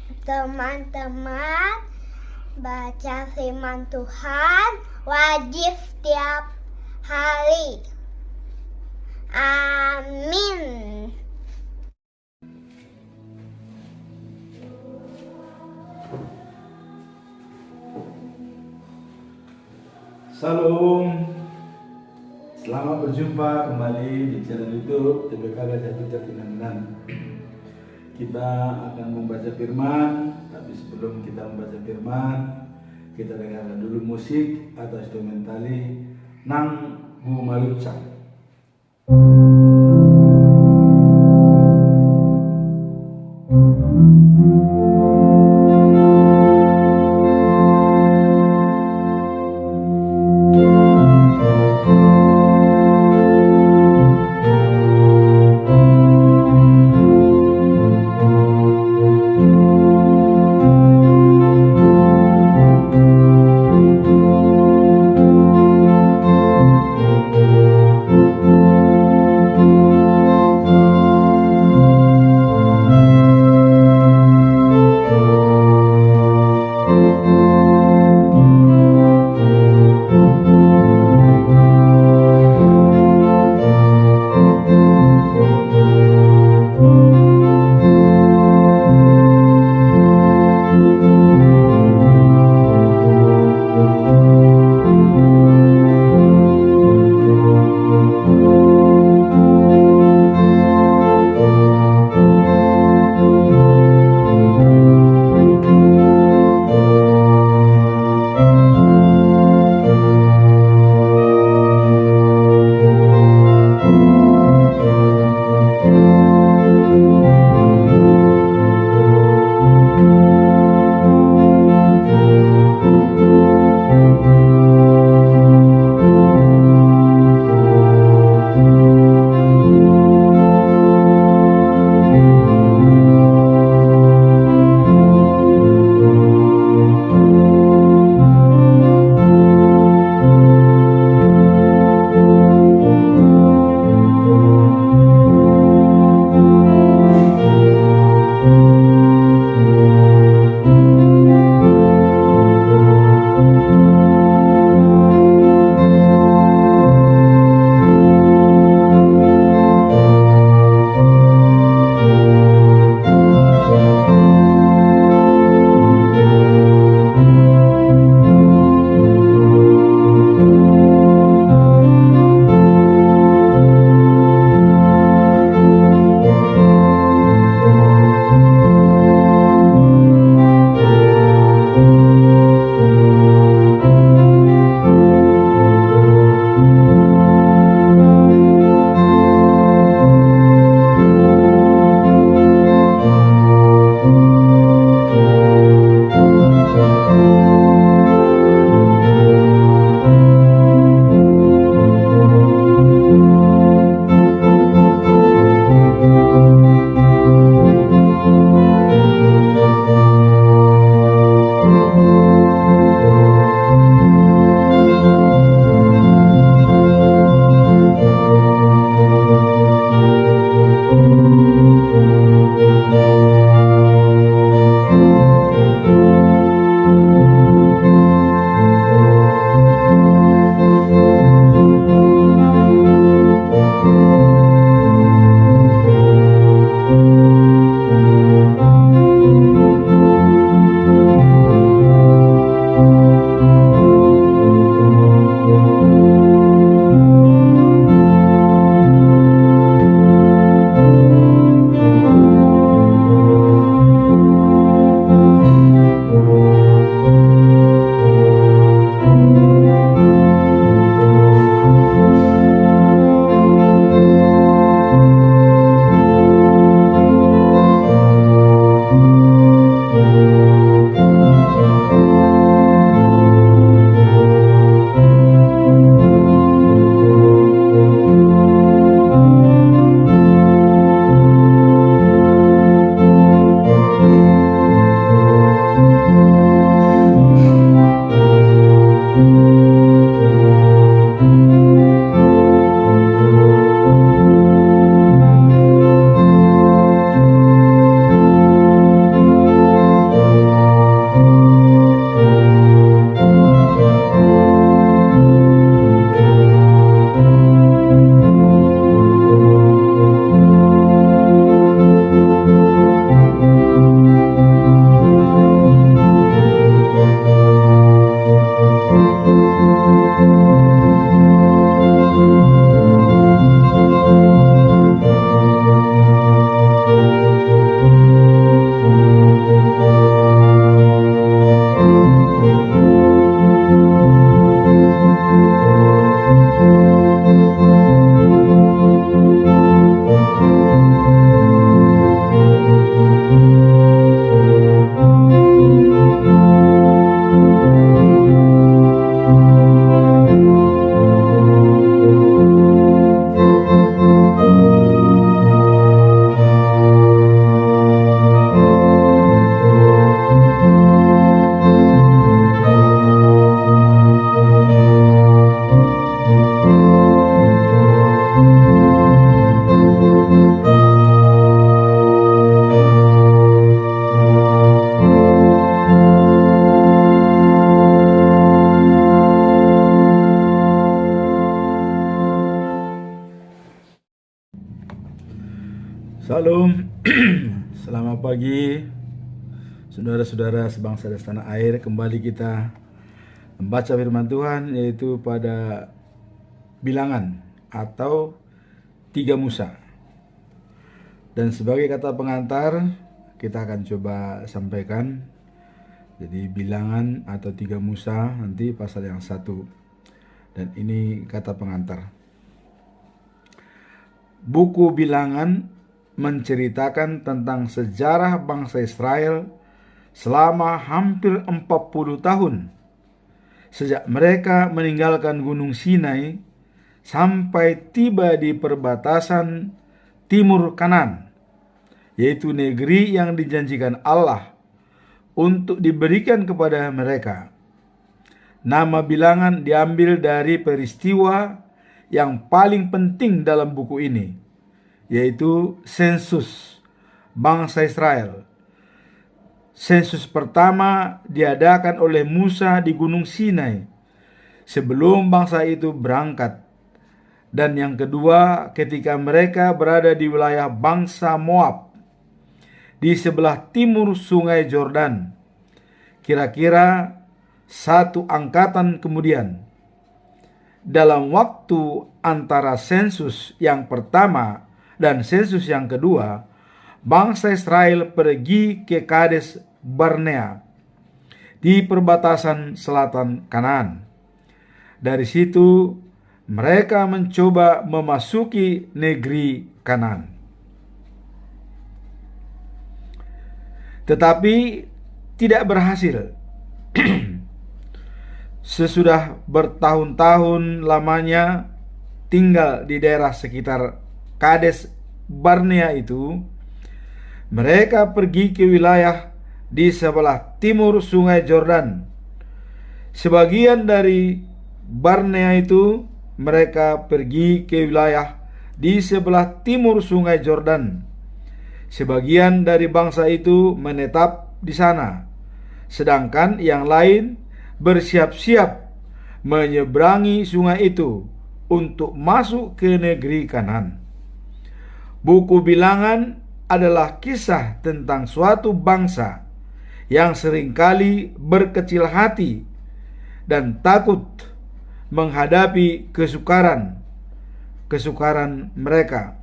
Teman-teman, baca firman Tuhan wajib setiap hari. Amin. Salam, selamat berjumpa kembali di channel YouTube TPK Gajah Putih Tinangnan. Kita akan membaca firman, tapi sebelum kita membaca firman, kita dengarkan dulu musik atau instrumentali Nang Bu Malucang. pagi, saudara-saudara sebangsa dan setanah air. Kembali kita membaca firman Tuhan, yaitu pada Bilangan atau 3 Musa. Dan sebagai kata pengantar, kita akan coba sampaikan. Jadi Bilangan atau 3 Musa, nanti pasal yang 1. Dan ini kata pengantar. Buku Bilangan menceritakan tentang sejarah bangsa Israel selama hampir 40 tahun. Sejak mereka meninggalkan Gunung Sinai sampai tiba di perbatasan timur Kanaan, yaitu negeri yang dijanjikan Allah untuk diberikan kepada mereka. Nama Bilangan diambil dari peristiwa yang paling penting dalam buku ini, yaitu sensus bangsa Israel. Sensus pertama diadakan oleh Musa di Gunung Sinai sebelum bangsa itu berangkat, dan yang kedua ketika mereka berada di wilayah bangsa Moab di sebelah timur Sungai Yordan, kira-kira 1 angkatan kemudian. Dalam waktu antara sensus yang pertama dan sensus yang kedua, bangsa Israel pergi ke Kades Barnea di perbatasan selatan Kanaan. Dari situ mereka mencoba memasuki negeri Kanaan. Tetapi tidak berhasil. Sesudah bertahun-tahun lamanya tinggal di daerah sekitar Kades Barnea itu, mereka pergi ke wilayah di sebelah timur Sungai Yordan. Sebagian dari Barnea itu mereka pergi ke wilayah di sebelah timur Sungai Yordan. Sebagian dari bangsa itu menetap di sana, sedangkan yang lain bersiap-siap menyeberangi sungai itu untuk masuk ke negeri Kanaan. Buku Bilangan adalah kisah tentang suatu bangsa yang seringkali berkecil hati dan takut menghadapi kesukaran mereka,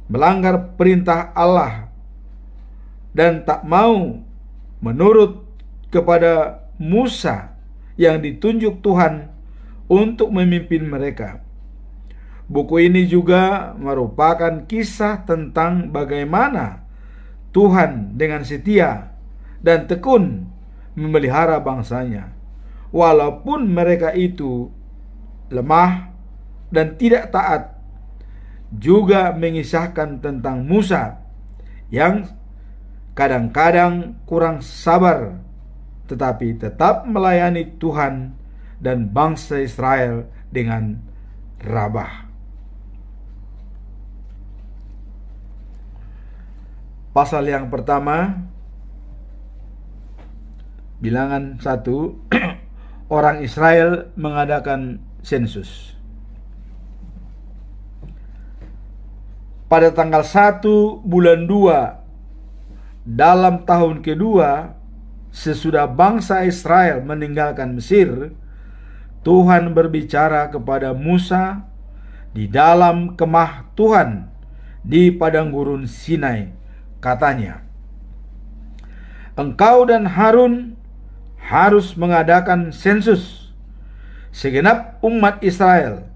melanggar perintah Allah, dan tak mau menurut kepada Musa yang ditunjuk Tuhan untuk memimpin mereka. Buku ini juga merupakan kisah tentang bagaimana Tuhan dengan setia dan tekun memelihara bangsanya, walaupun mereka itu lemah dan tidak taat. Juga mengisahkan tentang Musa yang kadang-kadang kurang sabar, tetapi tetap melayani Tuhan dan bangsa Israel dengan rabah. Pasal yang pertama, Bilangan 1, orang Israel mengadakan sensus. Pada tanggal 1 bulan 2 dalam tahun kedua sesudah bangsa Israel meninggalkan Mesir, Tuhan berbicara kepada Musa di dalam kemah Tuhan di padang gurun Sinai. Katanya, engkau dan Harun harus mengadakan sensus segenap umat Israel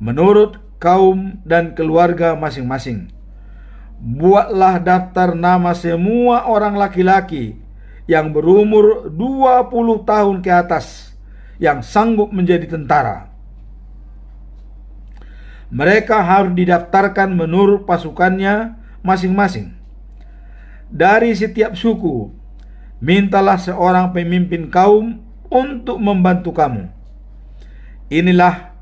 menurut kaum dan keluarga masing-masing. Buatlah daftar nama semua orang laki-laki yang berumur 20 tahun ke atas yang sanggup menjadi tentara. Mereka harus didaftarkan menurut pasukannya masing-masing. Dari setiap suku, mintalah seorang pemimpin kaum untuk membantu kamu. Inilah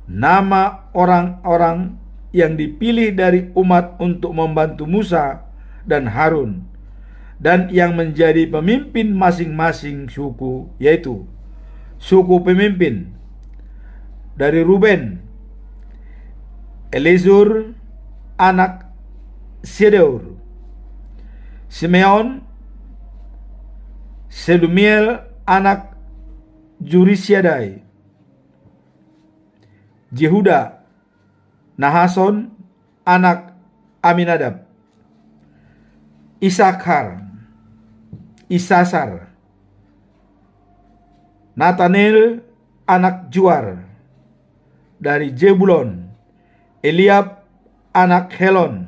nama orang-orang yang dipilih dari umat untuk membantu Musa dan Harun, dan yang menjadi pemimpin masing-masing suku, yaitu suku pemimpin dari Ruben, Elizur anak Sedeur; Simeon, Selumiel anak Jurisiadai, Jehuda, Nahason anak Aminadab, Isasar, Natanel anak Juar, dari Jebulon, Eliab anak Helon,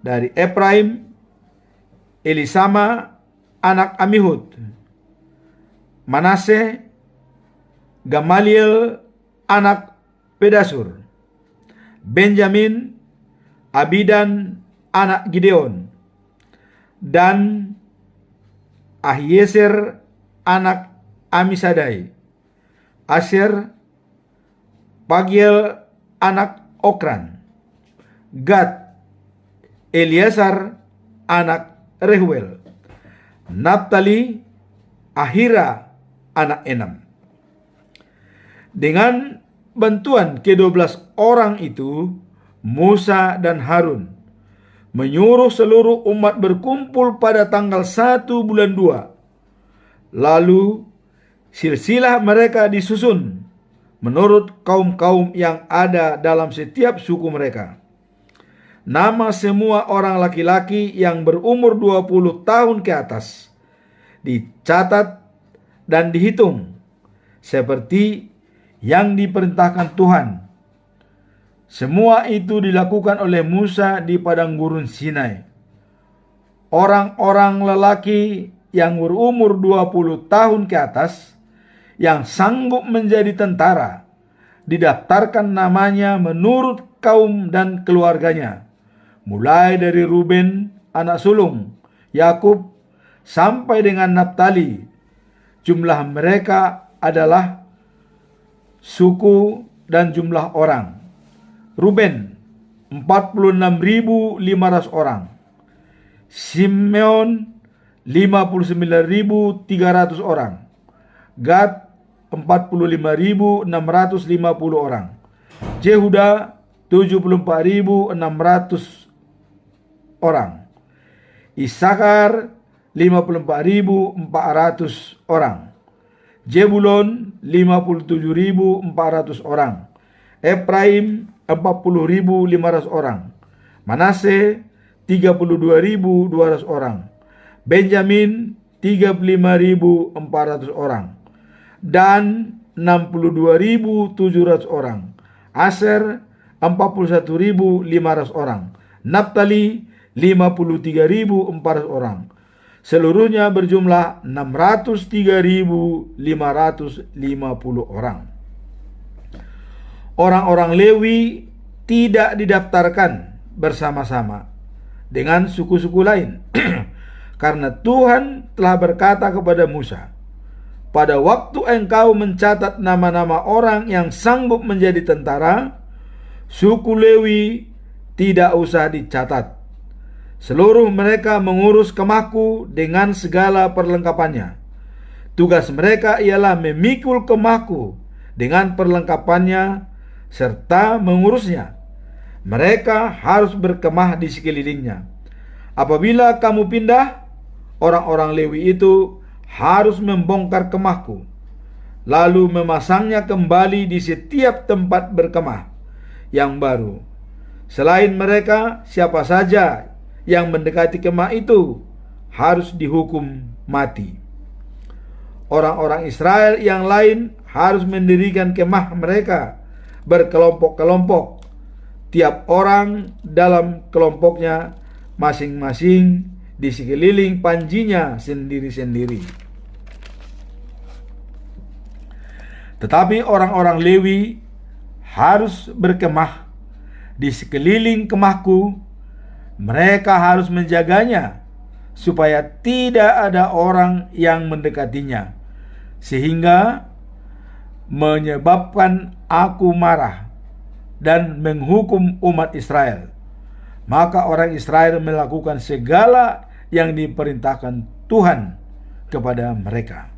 dari Efraim, Elisama anak Amihud, Manase, Gamaliel anak Pedasur, Benjamin, Abidan anak Gideon, dan Ahieser anak Amisadai, Asher, Pagiel anak Okran, Gad, Eliasar anak Rehuel, Naftali, Ahira anak Enam. Dengan bantuan ke-12 orang itu, Musa dan Harun menyuruh seluruh umat berkumpul pada tanggal 1 bulan 2. Lalu silsilah mereka disusun menurut kaum-kaum yang ada dalam setiap suku mereka. Nama semua orang laki-laki yang berumur 20 tahun ke atas dicatat dan dihitung seperti yang diperintahkan Tuhan. Semua itu dilakukan oleh Musa di padang gurun Sinai. Orang-orang lelaki yang berumur 20 tahun ke atas yang sanggup menjadi tentara didaftarkan namanya menurut kaum dan keluarganya, mulai dari Ruben anak sulung Yakub sampai dengan Naftali. Jumlah mereka adalah suku dan jumlah orang. Ruben 46.500 orang, Simeon 59.300 orang, Gad 45.650 orang, Jehuda 74.600 orang, Isakar 54.400 orang, Jebulon 57.400 orang, Efraim 40.500 orang, Manase 32.200 orang, Benjamin 35.400 orang, Dan 62.700 orang, Asher 41.500 orang, Naftali 53.400 orang. Seluruhnya berjumlah 603.550 orang. Orang-orang Lewi tidak didaftarkan bersama-sama dengan suku-suku lain karena Tuhan telah berkata kepada Musa, pada waktu engkau mencatat nama-nama orang yang sanggup menjadi tentara, suku Lewi tidak usah dicatat. Seluruh mereka mengurus kemahku dengan segala perlengkapannya. Tugas mereka ialah memikul kemahku dengan perlengkapannya serta mengurusnya. Mereka harus berkemah di sekelilingnya. Apabila kamu pindah, orang-orang Lewi itu harus membongkar kemahku, lalu memasangnya kembali di setiap tempat berkemah yang baru. Selain mereka, siapa saja yang mendekati kemah itu harus dihukum mati. Orang-orang Israel yang lain harus mendirikan kemah mereka berkelompok-kelompok, tiap orang dalam kelompoknya masing-masing di sekeliling panjinya sendiri-sendiri. Tetapi orang-orang Lewi harus berkemah di sekeliling kemahku. Mereka harus menjaganya supaya tidak ada orang yang mendekatinya, sehingga menyebabkan aku marah dan menghukum umat Israel. Maka orang Israel melakukan segala yang diperintahkan Tuhan kepada mereka.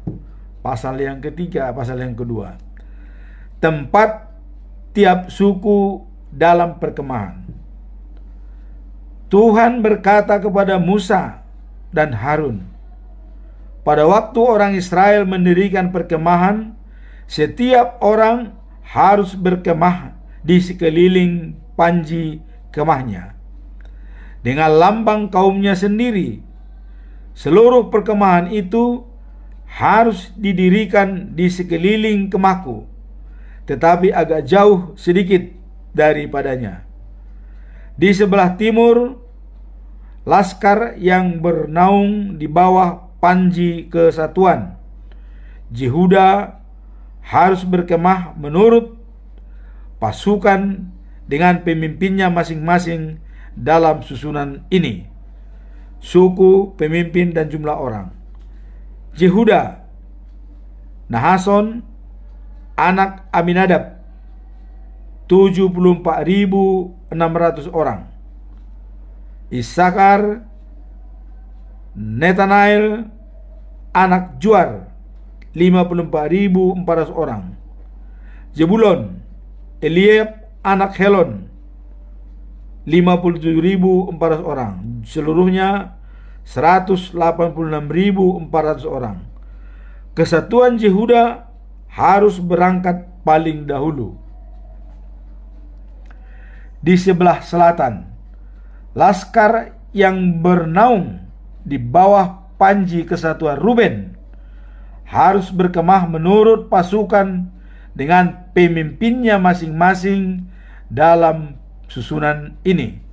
Pasal yang ketiga, pasal yang kedua. Tempat tiap suku dalam perkemahan. Tuhan berkata kepada Musa dan Harun, pada waktu orang Israel mendirikan perkemahan, setiap orang harus berkemah di sekeliling panji kemahnya dengan lambang kaumnya sendiri. Seluruh perkemahan itu harus didirikan di sekeliling kemahku, tetapi agak jauh sedikit daripadanya. Di sebelah timur, laskar yang bernaung di bawah panji kesatuan Yehuda harus berkemah menurut pasukan dengan pemimpinnya masing-masing dalam susunan ini: suku, pemimpin, dan jumlah orang. Yehuda, Nahason, anak Aminadab, 74.600 orang. Isakar, Netanael, anak Juar, 54.400 orang. Zebulon, Eliab, anak Helon, 57.400 orang. Seluruhnya 186.400 orang. Kesatuan Yehuda harus berangkat paling dahulu. Di sebelah selatan, laskar yang bernaung di bawah panji kesatuan Ruben harus berkemah menurut pasukan dengan pemimpinnya masing-masing dalam susunan ini: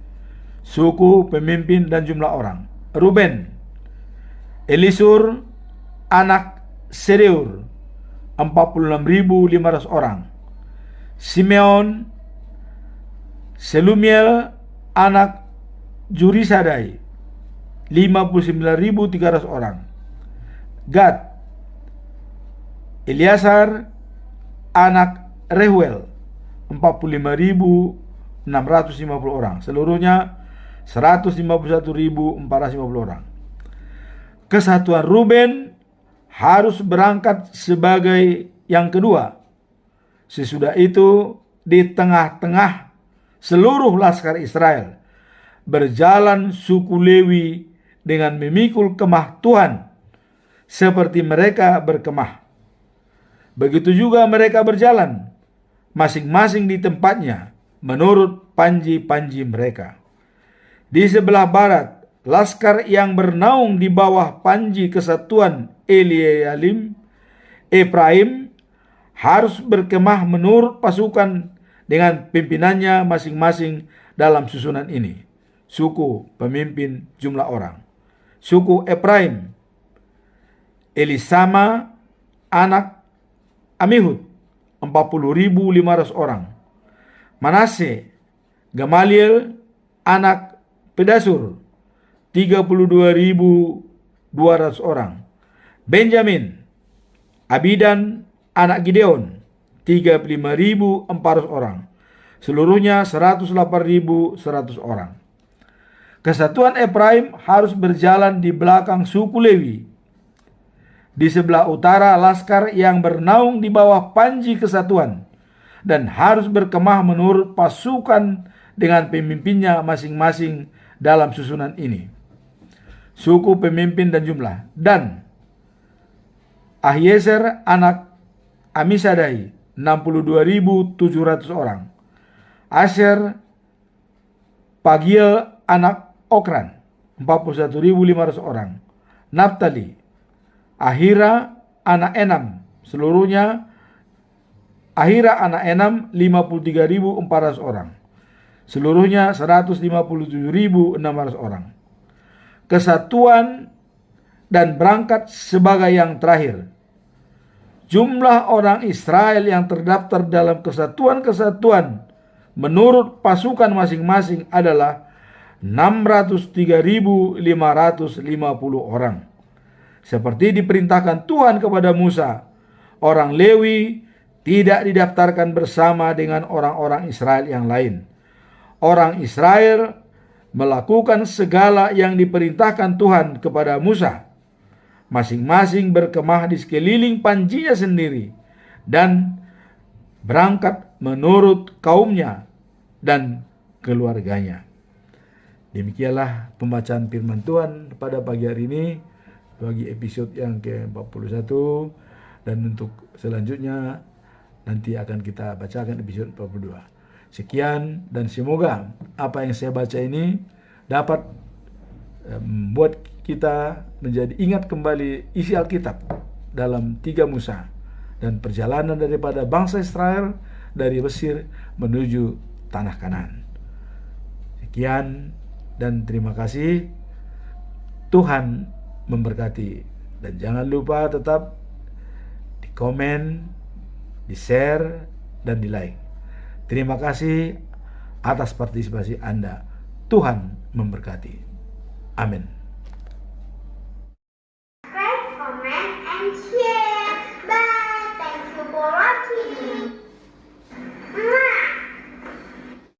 suku, pemimpin, dan jumlah orang. Ruben, Elisur, anak Sedeur, 46.500 orang. Simeon, Selumiel, anak Jurisadai, 59.300 orang. Gad, Eliasar, anak Rehuel, 45.650 orang. Seluruhnya 151.450 orang. Kesatuan Ruben harus berangkat sebagai yang kedua. Sesudah itu, di tengah-tengah seluruh laskar Israel berjalan suku Lewi dengan memikul kemah Tuhan seperti mereka berkemah. Begitu juga mereka berjalan masing-masing di tempatnya menurut panji-panji mereka. Di sebelah barat, laskar yang bernaung di bawah panji kesatuan Efraim harus berkemah menurut pasukan dengan pimpinannya masing-masing dalam susunan ini: suku, pemimpin, jumlah orang. Suku Efraim, Elisama, anak Amihud, 40.500 orang. Manase, Gamaliel, anak Pedasur, 32.200 orang. Benjamin, Abidan, anak Gideon, 35.400 orang. Seluruhnya 108.100 orang. Kesatuan Efraim harus berjalan di belakang suku Lewi. Di sebelah utara, laskar yang bernaung di bawah panji kesatuan dan harus berkemah menurut pasukan dengan pemimpinnya masing-masing dalam susunan ini: suku, pemimpin, dan jumlah. Dan Ahiezer, anak Amisadai, 62.700 orang. Asher, Pagiel, anak Okran, 41.500 orang. Naftali, Ahira, anak Enam, seluruhnya Ahira anak Enam, 53.400 orang. Seluruhnya 157.600 orang. Kesatuan dan berangkat sebagai yang terakhir. Jumlah orang Israel yang terdaftar dalam kesatuan-kesatuan menurut pasukan masing-masing adalah 603.550 orang. Seperti diperintahkan Tuhan kepada Musa, orang Lewi tidak didaftarkan bersama dengan orang-orang Israel yang lain. Orang Israel melakukan segala yang diperintahkan Tuhan kepada Musa, masing-masing berkemah di sekeliling panjinya sendiri dan berangkat menurut kaumnya dan keluarganya. Demikianlah pembacaan firman Tuhan pada pagi hari ini bagi episode yang ke-41, dan untuk selanjutnya nanti akan kita bacakan episode 42. Sekian, dan semoga apa yang saya baca ini dapat membuat kita menjadi ingat kembali isi Alkitab dalam 3 Musa dan perjalanan daripada bangsa Israel dari Mesir menuju tanah Kanaan. Sekian dan terima kasih. Tuhan memberkati, dan jangan lupa tetap di komen, di share, dan di like. Terima kasih atas partisipasi Anda. Tuhan memberkati. Amin.